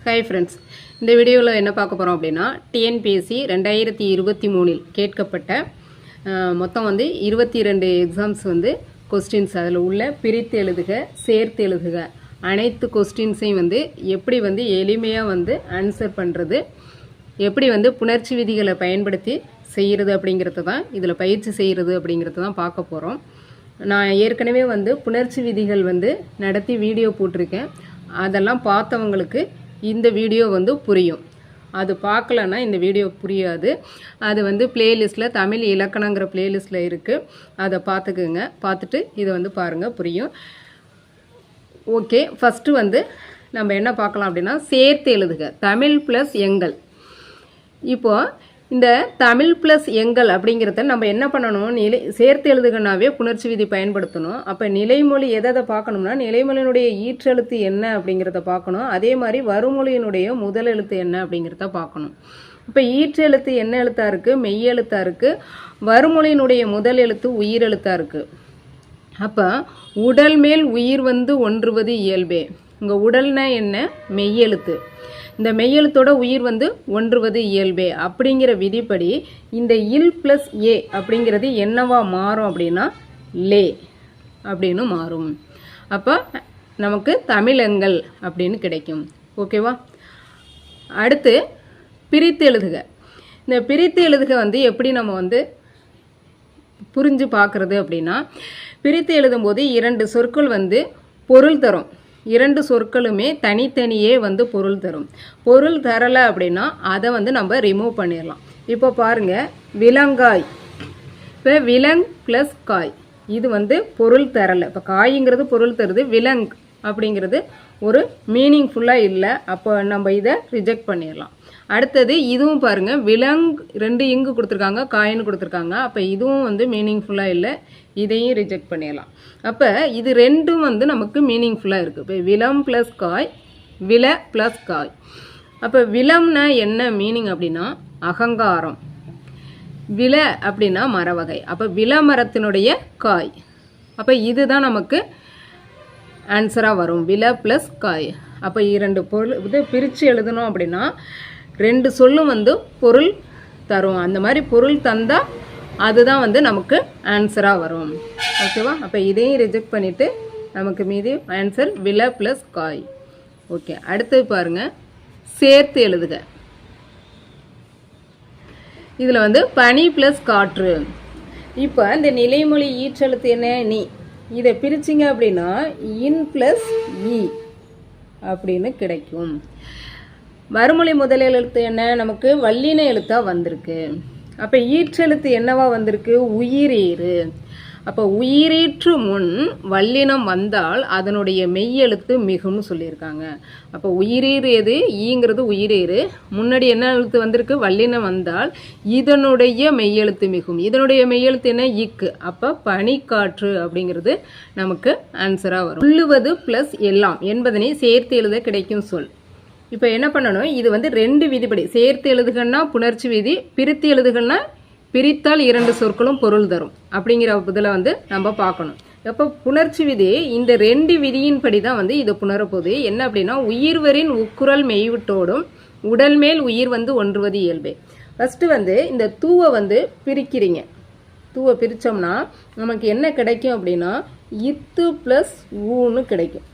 Hi friends, இந்த வீடியோவில் என்ன பார்க்க போகிறோம் அப்படின்னா டிஎன்பிஎஸ்சி 2023 கேட்கப்பட்ட மொத்தம் 22 எக்ஸாம்ஸ் கொஸ்டின்ஸ் அதில் உள்ள பிரித்து எழுதுக, சேர்த்து எழுதுக அனைத்து கொஸ்டின்ஸையும் எப்படி எளிமையாக ஆன்சர் பண்ணுறது, எப்படி புணர்ச்சி விதிகளை பயன்படுத்தி செய்கிறது அப்படிங்கிறது தான் இதில் பயிற்சி செய்கிறது அப்படிங்கிறது தான் பார்க்க போகிறோம். நான் ஏற்கனவே புணர்ச்சி விதிகள் நடத்தி வீடியோ போட்டிருக்கேன். அதெல்லாம் பார்த்தவங்களுக்கு இந்த வீடியோ புரியும். அது பார்க்கலன்னா இந்த வீடியோ புரியாது. அது பிளேலிஸ்ட்டில் தமிழ் இலக்கணங்கிற பிளேலிஸ்ட்டில் இருக்குது. அதை பார்த்துக்குங்க. பார்த்துட்டு இதை பாருங்கள், புரியும். ஓகே, ஃபஸ்ட்டு நம்ம என்ன பார்க்கலாம் அப்படின்னா சேர்த்து எழுதுக தமிழ் ப்ளஸ் எங்கள். இப்போது இந்த தமிழ் ப்ளஸ் எங்கள் அப்படிங்கிறத நம்ம என்ன பண்ணணும், சேர்த்து எழுதுகனாவே புணர்ச்சி விதி பயன்படுத்தணும். அப்போ நிலைமொழி எதை பார்க்கணும்னா நிலைமொழியினுடைய ஈற்றெழுத்து என்ன அப்படிங்கிறத பார்க்கணும். அதே மாதிரி வருமொழியினுடைய முதல் எழுத்து என்ன அப்படிங்கிறத பார்க்கணும். இப்போ ஈற்றெழுத்து என்ன எழுத்தாக இருக்குது? மெய்யெழுத்தாக இருக்குது. வருமொழியினுடைய முதல் எழுத்து உயிரெழுத்தாக இருக்குது. அப்போ உடல் மேல் உயிர் ஒன்றுவது இயல்பே. இங்கே உடல்னா என்ன? மெய்யெழுத்து. இந்த மெய்யெழுத்தோட உயிர் ஒன்றுவது இயல்பே அப்படிங்கிற விதிப்படி இந்த இல் ப்ளஸ் ஏ அப்படிங்கிறது என்னவா மாறும் அப்படின்னா லே அப்படின்னு மாறும். அப்போ நமக்கு தமிழங்கள் அப்படின்னு கிடைக்கும். ஓகேவா? அடுத்து பிரித்து எழுதுக. இந்த பிரித்து எழுதுக எப்படி நம்ம புரிஞ்சு பார்க்குறது அப்படின்னா, பிரித்து எழுதும்போது 2 சொற்கள் பொருள் தரும். 2 சொற்களுமே தனித்தனியே பொருள் தரும். பொருள் தரலை அப்படின்னா அதை நம்ம ரிமூவ் பண்ணிடலாம். இப்போ பாருங்கள், விலங்காய். இப்போ விலங் ப்ளஸ் காய் இது பொருள் தரலை. இப்போ காய்ங்கிறது பொருள் தருது, விலங் அப்படிங்கிறது ஒரு மீனிங்ஃபுல்லாக இல்லை. அப்போ நம்ம இதை ரிஜெக்ட் பண்ணிடலாம். அடுத்தது இதுவும் பாருங்கள், விலங் 2 இங்கு கொடுத்துருக்காங்க, காயின்னு கொடுத்துருக்காங்க. அப்போ இதுவும் மீனிங்ஃபுல்லாக இல்லை, இதையும் ரிஜெக்ட் பண்ணிடலாம். அப்போ இது ரெண்டும் நமக்கு மீனிங்ஃபுல்லாக இருக்குது. இப்போ விலம் ப்ளஸ் காய், வில ப்ளஸ் காய். அப்போ விலம்னா என்ன மீனிங் அப்படின்னா அகங்காரம், வில அப்படின்னா மரவகை. அப்போ வில மரத்தினுடைய காய். அப்போ இதுதான் நமக்கு ஆன்சராக வரும், வில ப்ளஸ் காய். அப்போ 2 பொருள் பிரித்து எழுதணும் அப்படின்னா 2 சொல்லும் பொருள் தரும். அந்த மாதிரி பொருள் தந்தால் அதுதான் நமக்கு ஆன்சராக வரும். ஓகேவா? அப்போ இதையும் ரிஜெக்ட் பண்ணிவிட்டு நமக்கு மீதி ஆன்சர் வில ப்ளஸ் காய். ஓகே, அடுத்தது பாருங்கள், சேர்த்து எழுதுக. இதில் பனி ப்ளஸ் காற்று. இப்போ இந்த நிலைமொழி ஈற்றெழுத்து என்ன? நீ. இதை பிரிச்சிங்க அப்படின்னா இன் ப்ளஸ் இ அப்படின்னு கிடைக்கும். வருமொழி முதல் எழுத்து என்ன? நமக்கு வல்லின எழுத்தாக வந்திருக்கு. அப்போ ஈற்றெழுத்து என்னவா வந்திருக்கு? உயிரீறு. அப்போ உயிரீற்று முன் வல்லினம் வந்தால் அதனுடைய மெய்யெழுத்து மிகும்னு சொல்லியிருக்காங்க. அப்போ உயிரீறு எது? ஈங்கிறது உயிரீறு. முன்னாடி என்ன எழுத்து வந்திருக்கு? வல்லினம் வந்தால் இதனுடைய மெய்யெழுத்து மிகும். இதனுடைய மெய்யெழுத்து என்ன? இக்கு. அப்போ பனிக்காற்று அப்படிங்கிறது நமக்கு ஆன்சராக வரும். உள்ளுவது ப்ளஸ் எல்லாம் என்பதனை சேர்த்து எழுத கிடைக்கும் சொல். இப்போ என்ன பண்ணணும், இது 2 விதிப்படி சேர்த்து எழுதுகன்னா புணர்ச்சி விதி, பிரித்து எழுதுகன்னா பிரித்தால் 2 சொற்களும் பொருள் தரும் அப்படிங்கிற இதில் நம்ம பார்க்கணும். அப்போ புணர்ச்சி விதி இந்த 2 விதியின்படி தான் இது புணரப்போகுது. என்ன அப்படின்னா உயிர்வரின் உக்குரல் மெய்விட்டோடும் உடல் மேல் உயிர் ஒன்றுவது இயல்பே. ஃபஸ்ட்டு இந்த தூவை பிரிக்கிறீங்க. தூவை பிரித்தோம்னா நமக்கு என்ன கிடைக்கும் அப்படின்னா இத்து ப்ளஸ் ஊன்னு கிடைக்கும்.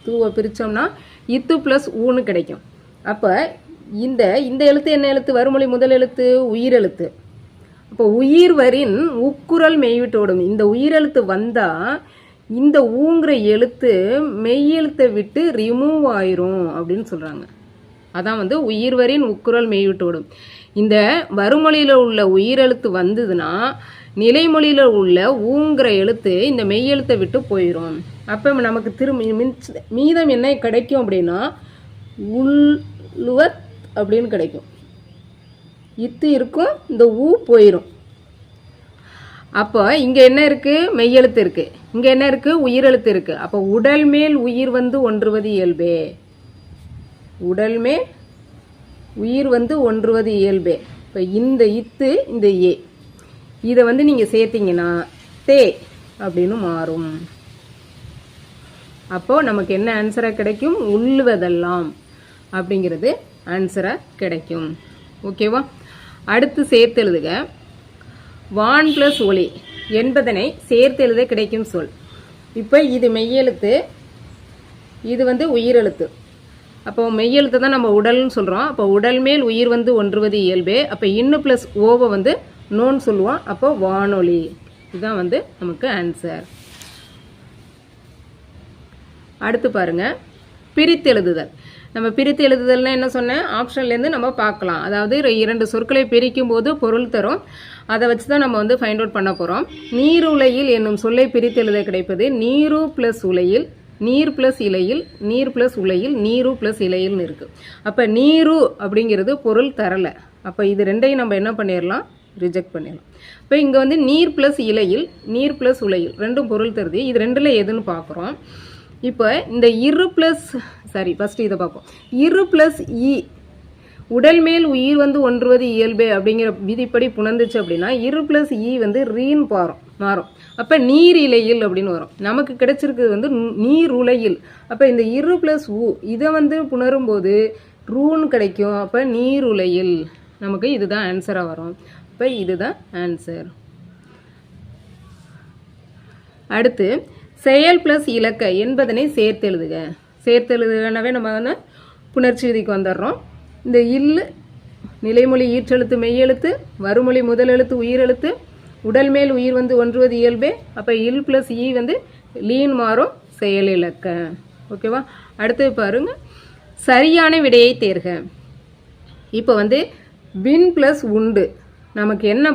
தூவை பிரித்தோம்னா இத்து ப்ளஸ் ஊன்னு கிடைக்கும். அப்போ இந்த எழுத்து என்ன எழுத்து? வருமொழி முதல் எழுத்து உயிரெழுத்து. அப்போ உயிர்வரின் உக்குரல் மெய்விட்டோடும். இந்த உயிரெழுத்து வந்தால் இந்த ஊங்கிற எழுத்து மெய்யெழுத்தை விட்டு ரிமூவ் ஆயிரும் அப்படின்னு சொல்கிறாங்க. அதான் உயிர்வரின் உக்குரல் மெய்விட்டோடும். இந்த வருமொழியில் உள்ள உயிரெழுத்து வந்ததுன்னா நிலைமொழியில் உள்ள ஊங்கிற எழுத்து இந்த மெய்யெழுத்தை விட்டு போயிடும். அப்போ நமக்கு மீதம் என்ன கிடைக்கும் அப்படின்னா உள்ளுவத் அப்படின்னு கிடைக்கும். இத்து இருக்கும், இந்த ஊ போயிடும். அப்போ இங்கே என்ன இருக்குது? மெய்யெழுத்து இருக்குது. இங்கே என்ன இருக்குது? உயிரெழுத்து இருக்குது. அப்போ உடல் மேல் உயிர் ஒன்றுவது இயல்பே. உடல் மேல் உயிர் ஒன்றுவது இயல்பே. இப்போ இந்த இத்து இந்த ஏ இதை நீங்கள் சேர்த்தீங்கன்னா தே அப்படின்னு மாறும். அப்போ நமக்கு என்ன ஆன்சராக கிடைக்கும்? உள்ளுவதெல்லாம். அப்படிங்கிறது ஆன்சராக கிடைக்கும். ஓகேவா? அடுத்து சேர்த்து எழுதுக. வான் ப்ளஸ் ஒளி என்பதனை சேர்த்து எழுத கிடைக்கும் சொல். இப்போ இது மெய்யெழுத்து, இது வந்து உயிரெழுத்து. அப்போ மெய்யெழுத்து தான் நம்ம உடல்னு சொல்கிறோம். அப்போ உடல் மேல் உயிர் வந்து ஒன்றுவது இயல்பே. அப்போ இன்னு ப்ளஸ் ஓவை வந்து நோன்னு சொல்லுவோம். அப்போ வானொலி. இதுதான் வந்து நமக்கு ஆன்சர். அடுத்து பாருங்க, பிரித்து எழுதுதல். நம்ம பிரித்து எழுதுதல்னா என்ன சொன்னேன்? ஆப்ஷன்லேருந்து நம்ம பார்க்கலாம். அதாவது 2 சொற்களை பிரிக்கும் போது பொருள் தரும். அதை வச்சு தான் நம்ம வந்து ஃபைண்ட் அவுட் பண்ண போகிறோம். நீருலையில் என்னும் சொல்லை பிரித்து எழுத கிடைப்பது நீரு ப்ளஸ் உலையில், நீர் ப்ளஸ் இலையில், நீர் ப்ளஸ் உலையில், நீரு ப்ளஸ் இலையில்னு இருக்குது. அப்போ நீரு அப்படிங்கிறது பொருள் தரலை. அப்போ இது ரெண்டையும் நம்ம என்ன பண்ணிடலாம்? ரிஜெக்ட் பண்ணிடலாம். இப்போ இங்கே வந்து நீர் ப்ளஸ் இலையில், நீர் ப்ளஸ் உலையில் ரெண்டும் பொருள் தருது. இது ரெண்டில் எதுன்னு பார்க்குறோம். இப்போ இந்த ஃபஸ்ட்டு இதை பார்ப்போம். இரு ப்ளஸ் இ, உடல் மேல் உயிர் வந்து ஒன்றுவது இயல்பே அப்படிங்கிற விதிப்படி புணர்ந்துச்சு அப்படின்னா இரு ப்ளஸ் இ வந்து ரீன் மாறும். அப்போ நீர் இலையில் அப்படின்னு வரும். நமக்கு கிடைச்சிருக்கு வந்து நீர் உலையில். அப்போ இந்த இரு ப்ளஸ் உ இதை வந்து புணரும் போது ரூன்னு கிடைக்கும். அப்போ நீர் உலையில் நமக்கு இதுதான் ஆன்சராக வரும். இப்போ இதுதான் ஆன்சர். அடுத்து செயல் ப்ளஸ் இலக்க என்பதனை சேர்த்து எழுதுக. சேர்த்து எழுதுகனாவே நம்ம வந்து புணர்ச்சி விதிக்கு வந்துடுறோம். இந்த இல்லு நிலைமொழி ஈற்றெழுத்து மெய்யெழுத்து, வருமொழி முதல் எழுத்து உயிரெழுத்து, உடல் மேல் உயிர் வந்து ஒன்றுவது இயல்பே. அப்போ இல் ப்ளஸ் இ வந்து லீன் மாறும் செயல் இலக்க. ஓகேவா? அடுத்து பாருங்க, சரியான விடையை தேர்க. இப்போ வந்து வின் ப்ளஸ் உண்டு நமக்கு என்ன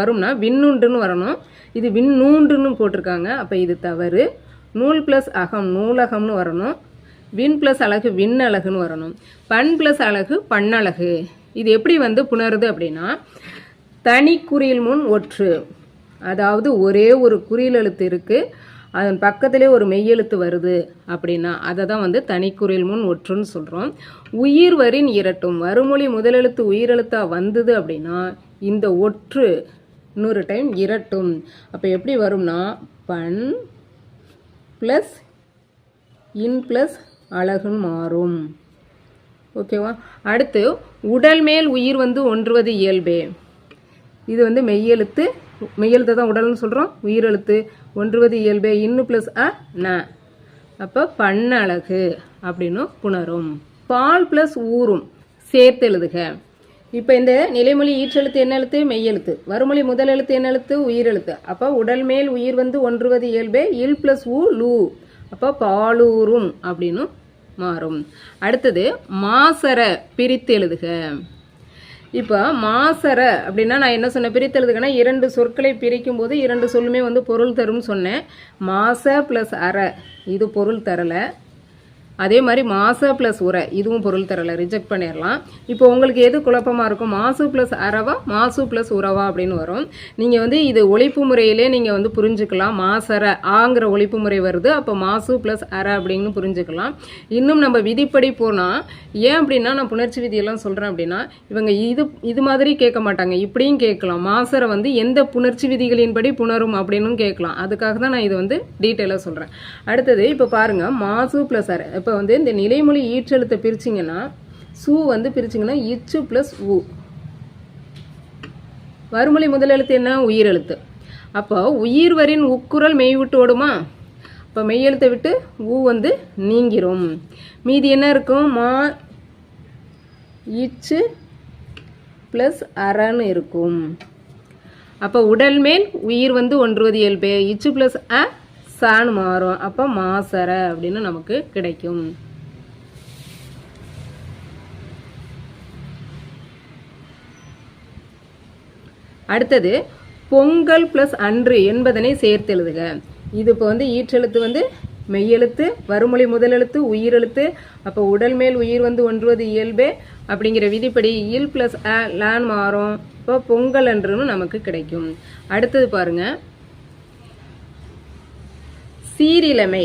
வரும்னா விண்ணுண்டுன்னு வரணும். இது விண்ணூண்டுன்னு போட்டிருக்காங்க. அப்போ இது தவறு. நூல் ப்ளஸ் அகம் நூலகம்னு வரணும். வின் ப்ளஸ் அழகு விண்ணழகுன்னு வரணும். பண் ப்ளஸ் அழகு பண்ணழகு. இது எப்படி வந்து புணருது அப்படின்னா, தனி குறியில் முன் ஒற்று, அதாவது ஒரே ஒரு குறியில் எழுத்து இருக்குது, அதன் பக்கத்திலே ஒரு மெய்யெழுத்து வருது அப்படின்னா அதை தான் வந்து தனிக்குறியில் முன் ஒற்றுன்னு சொல்கிறோம். உயிர் வரின் இரட்டும், வருமொழி முதலெழுத்து உயிரெழுத்தாக வந்தது அப்படின்னா இந்த ஒற்று இன்னொரு டைம் இரட்டும். அப்போ எப்படி வரும்னா பண் ப்ளஸ் இன் ப்ளஸ் அழகுன்னு மாறும். ஓகேவா? அடுத்து உடல் மேல் உயிர் வந்து ஒன்றுவது இயல்பே. இது வந்து மெய்யெழுத்தை தான் உடல்னு சொல்கிறோம். உயிரெழுத்து ஒன்றுவது இயல்பே. இன்னு ப்ளஸ் ந. அப்போ பண்ணழகு அப்படின்னு புணரும். பால் ப்ளஸ் ஊரும் சேர்த்து எழுதுக. இப்போ இந்த நிலைமொழி ஈற்றெழுத்து என்ன எழுத்து? மெய்யெழுத்து. வருமொழி முதல் எழுத்து என்ன எழுத்து? உயிரெழுத்து. அப்போ உடல் மேல் உயிர் வந்து ஒன்றுவது இயல்பே. இல் ப்ளஸ் ஊ லூ. அப்போ பாலூரும் அப்படின்னு மாறும். அடுத்தது மாசர பிரித்து எழுதுக. இப்போ மாசர அப்படின்னா நான் என்ன சொன்னேன்? பிரித்து எழுதுகன்னா 2 சொற்களை பிரிக்கும் போது 2 சொல்லுமே வந்து பொருள் தரும்னு சொன்னேன். மாச ப்ளஸ் அற இது பொருள் தரலை. அதே மாதிரி மாச ப்ளஸ் உரை இதுவும் பொருள் தரலை, ரிஜெக்ட் பண்ணிடலாம். இப்போ உங்களுக்கு எது குழப்பமாக இருக்கும்? மாசு ப்ளஸ் அறவா மாசு ப்ளஸ் உறவா அப்படின்னு வரும். நீங்கள் வந்து இது ஒழிப்பு முறையிலே நீங்கள் வந்து புரிஞ்சுக்கலாம். மாசர ஆங்கிற ஒழிப்பு முறை வருது, அப்போ மாசு ப்ளஸ் அற அப்படின்னு புரிஞ்சுக்கலாம். இன்னும் நம்ம விதிப்படி போனால் ஏன் அப்படின்னா நான் புணர்ச்சி விதியெல்லாம் சொல்கிறேன் அப்படின்னா இவங்க இது மாதிரி கேட்க மாட்டாங்க, இப்படியும் கேட்கலாம். மாசரை வந்து எந்த புணர்ச்சி விதிகளின்படி புணரும் அப்படின்னு கேட்கலாம். அதுக்காக தான் நான் இது வந்து டீட்டெயிலாக சொல்கிறேன். அடுத்தது இப்போ பாருங்கள், மாசு ப்ளஸ் அற. இப்போ வந்து இந்த நிலைமொழி ஈற்றெழுத்தை பிரிச்சிங்கன்னா சூ வந்து பிரிச்சிங்கன்னா இச்சு ப்ளஸ் ஊ. வருமொழி முதல் எழுத்து என்ன? உயிரெழுத்து. அப்போ உயிர் வரின் உக்குரல் மெய் விட்டு ஓடுமா? இப்போ மெய்யெழுத்தை விட்டு ஊ வந்து நீங்கிரும். மீதி என்ன இருக்கும்? மா இச்சு ப்ளஸ் அறன்னு இருக்கும். அப்போ உடல் மேல் உயிர் வந்து ஒன்றுவது இயல்பே. இச்சு ப்ளஸ் சான்னு மாறும். அப்போ மாசர அப்படின்னு நமக்கு கிடைக்கும். அடுத்தது பொங்கல் ப்ளஸ் அன்று என்பதனை சேர்த்து எழுதுக. இது இப்போ வந்து ஈற்றெழுத்து வந்து மெய்யெழுத்து, வருமொழி முதலெழுத்து உயிரெழுத்து. அப்போ உடல் மேல் உயிர் வந்து ஒன்றுவது இயல்பே அப்படிங்கிற விதிப்படி இல் ப்ளஸ் லான் மாறும். இப்போ பொங்கல் அன்றுன்னு நமக்கு கிடைக்கும். அடுத்தது பாருங்க, சீரிழமை.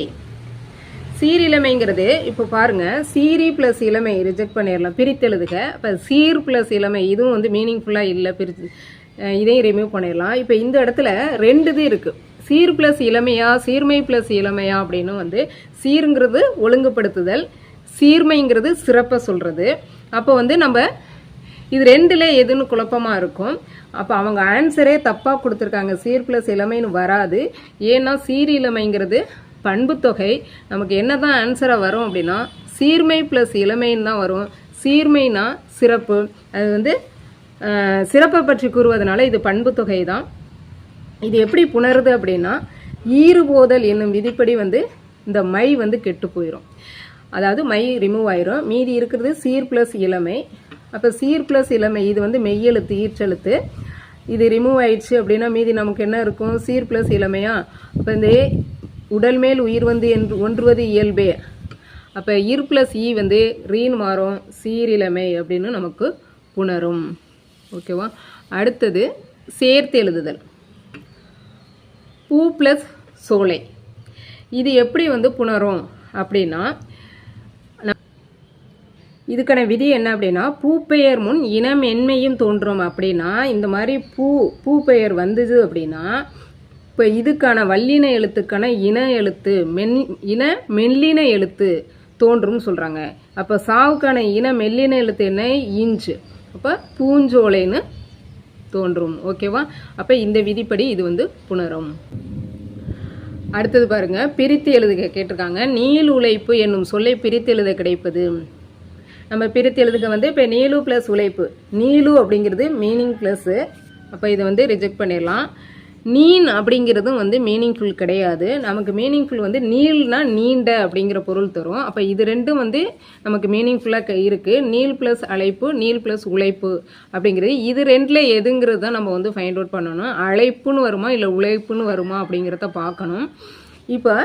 சீரிழமைங்கிறது இப்போ பாருங்க, சீரி ப்ளஸ் இளமை ரிஜெக்ட் பண்ணிடலாம், பிரித்தெழுதுக. இப்போ சீர் ப்ளஸ் இளமை இதுவும் வந்து மீனிங்ஃபுல்லாக இல்லை, இதையும் ரிமூவ் பண்ணிடலாம். இப்போ இந்த இடத்துல 2 இது இருக்குது. சீர் ப்ளஸ் இளமையா சீர்மை ப்ளஸ் இளமையா அப்படின்னு வந்து சீருங்கிறது ஒழுங்குபடுத்துதல், சீர்மைங்கிறது சிறப்பை சொல்கிறது. அப்போ வந்து நம்ம இது ரெண்டில் எதுன்னு குழப்பமாக இருக்கும். அப்போ அவங்க ஆன்சரே தப்பாக கொடுத்துருக்காங்க. சீர் ப்ளஸ் இளமைன்னு வராது. ஏன்னா சீர் இளமைங்கிறது பண்புத்தொகை. நமக்கு என்ன தான் ஆன்சராக வரும் அப்படின்னா சீர்மை ப்ளஸ் இளமைன்னு தான் வரும். சீர்மைனா சிறப்பு. அது வந்து சிறப்பை பற்றி கூறுவதனால இது பண்புத்தொகை தான். இது எப்படி புணருது அப்படின்னா ஈறுபோதல் என்னும் விதிப்படி வந்து இந்த மை வந்து கெட்டு போயிடும். அதாவது மை ரிமூவ் ஆயிரும். மீதி இருக்கிறது சீர் ப்ளஸ் இளமை. அப்போ சீர் ப்ளஸ் இளமை இது வந்து மெய்யெழுத்து ஈற்றெழுத்து. இது ரிமூவ் ஆயிடுச்சு அப்படின்னா மீதி நமக்கு என்ன இருக்கும்? சீர் ப்ளஸ் இளமையா. அப்போ இந்த உடல் மேல் உயிர் வந்து ஒன்றுவது இயல்பே. அப்போ இர் ப்ளஸ் ஈ வந்து ரீன் மாறும். சீரிழமை அப்படின்னு நமக்கு புணரும். ஓகேவா? அடுத்தது சேர்த்து எழுதுதல். பூ ப்ளஸ் சோலை இது எப்படி வந்து புணரும் அப்படின்னா இதுக்கான விதி என்ன அப்படின்னா பூப்பெயர் முன் இனம் என்மையும் தோன்றும். அப்படின்னா இந்த மாதிரி பூப்பெயர் வந்தது அப்படின்னா இப்போ இதுக்கான வல்லின எழுத்துக்கான இன எழுத்து இன மெல்லின எழுத்து தோன்றும்னு சொல்கிறாங்க. அப்போ சாவுக்கான இன மெல்லின எழுத்து என்ன? இஞ்சு. அப்போ பூஞ்சோலைன்னு தோன்றும். ஓகேவா? அப்போ இந்த விதிப்படி இது வந்து புணரும். அடுத்தது பாருங்க, பிரித்து எழுதுக கேட்டிருக்காங்க. நீள் உழைப்பு என்னும் சொல்லை பிரித்து எழுத கிடைப்பது. நம்ம பிரித்து எழுதுக வந்து இப்போ நீலு ப்ளஸ் உழைப்பு. நீலு அப்படிங்கிறது மீனிங் ப்ளஸ்ஸு. அப்போ இதை வந்து ரிஜெக்ட் பண்ணிடலாம். நீன் அப்படிங்கிறதும் வந்து மீனிங்ஃபுல் கிடையாது. நமக்கு மீனிங்ஃபுல் வந்து நீள்னா நீண்ட அப்படிங்கிற பொருள் தரும். அப்போ இது ரெண்டும் வந்து நமக்கு மீனிங்ஃபுல்லாக இருக்குது. நீள் ப்ளஸ் அழைப்பு, நீள் ப்ளஸ் உழைப்பு அப்படிங்கிறது. இது ரெண்டில் எதுங்கிறது தான் நம்ம வந்து ஃபைண்ட் அவுட் பண்ணணும். அழைப்புன்னு வருமா இல்லை உழைப்புன்னு வருமா அப்படிங்கிறத பார்க்கணும். இப்போ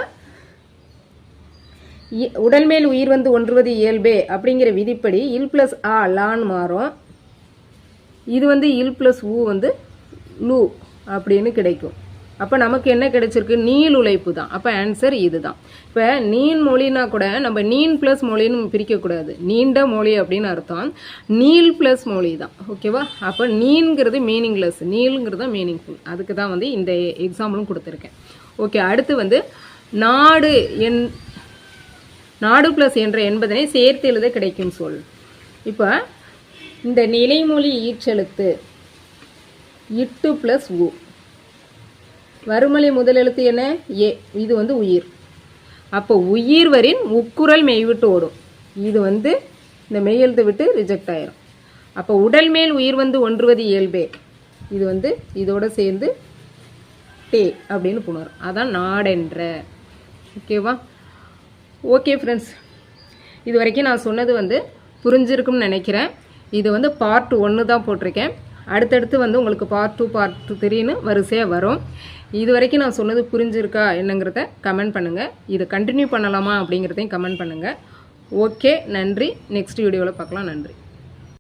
உடல் மேல் உயிர் வந்து ஒன்றுவது இயல்பே அப்படிங்கிற விதிப்படி இல் ப்ளஸ் ஆ லான்னு மாறும். இது வந்து இல் ப்ளஸ் ஊ வந்து லூ அப்படின்னு கிடைக்கும். அப்போ நமக்கு என்ன கிடைச்சிருக்கு? நீள் உழைப்பு தான். அப்போ ஆன்சர் இது தான். இப்போ நீன் மொழினா கூட நம்ம நீன் ப்ளஸ் மொழின்னு பிரிக்கக்கூடாது. நீண்ட மொழி அப்படின்னு அர்த்தம். நீள் ப்ளஸ் மொழி தான். ஓகேவா? அப்போ நீங்கிறது மீனிங்லெஸ், நீளுங்கிறது தான் மீனிங்ஃபுல். அதுக்கு தான் வந்து இந்த எக்ஸாம்பிளும் கொடுத்துருக்கேன். ஓகே, அடுத்து வந்து நாடு ப்ளஸ் என்ற என்பதனை சேர்த்து எழுத கிடைக்கும் சொல். இப்போ இந்த நிலைமொழி ஈற்றெழுத்து இட்டு ப்ளஸ் உ. வறுமொழி முதல் எழுத்து என்ன? ஏ. இது வந்து உயிர். அப்போ உயிர் வரின் உக்குரல் மெய் விட்டு ஓடும். இது வந்து இந்த மெய் எழுத்து விட்டு ரிஜெக்ட் ஆயிரும். அப்போ உடல் மேல் உயிர் வந்து ஒன்றுவது இயல்பே. இது வந்து இதோட சேர்ந்து டே அப்படின்னு புணரும். அதான் நாடென்ற. ஓகேவா? ஓகே ஃப்ரெண்ட்ஸ், இது வரைக்கும் நான் சொன்னது வந்து புரிஞ்சிருக்கும்னு நினைக்கிறேன். இது வந்து பார்ட் 1 தான் போட்டிருக்கேன். அடுத்தடுத்து வந்து உங்களுக்கு பார்ட் 2 பார்ட் 3ன்னு வரிசையாக வரும். இது வரைக்கும் நான் சொன்னது புரிஞ்சிருக்கா என்னங்கிறத கமெண்ட் பண்ணுங்கள். இதை கண்டினியூ பண்ணலாமா அப்படிங்கிறதையும் கமெண்ட் பண்ணுங்கள். ஓகே, நன்றி. நெக்ஸ்ட் வீடியோவில் பார்க்கலாம். நன்றி.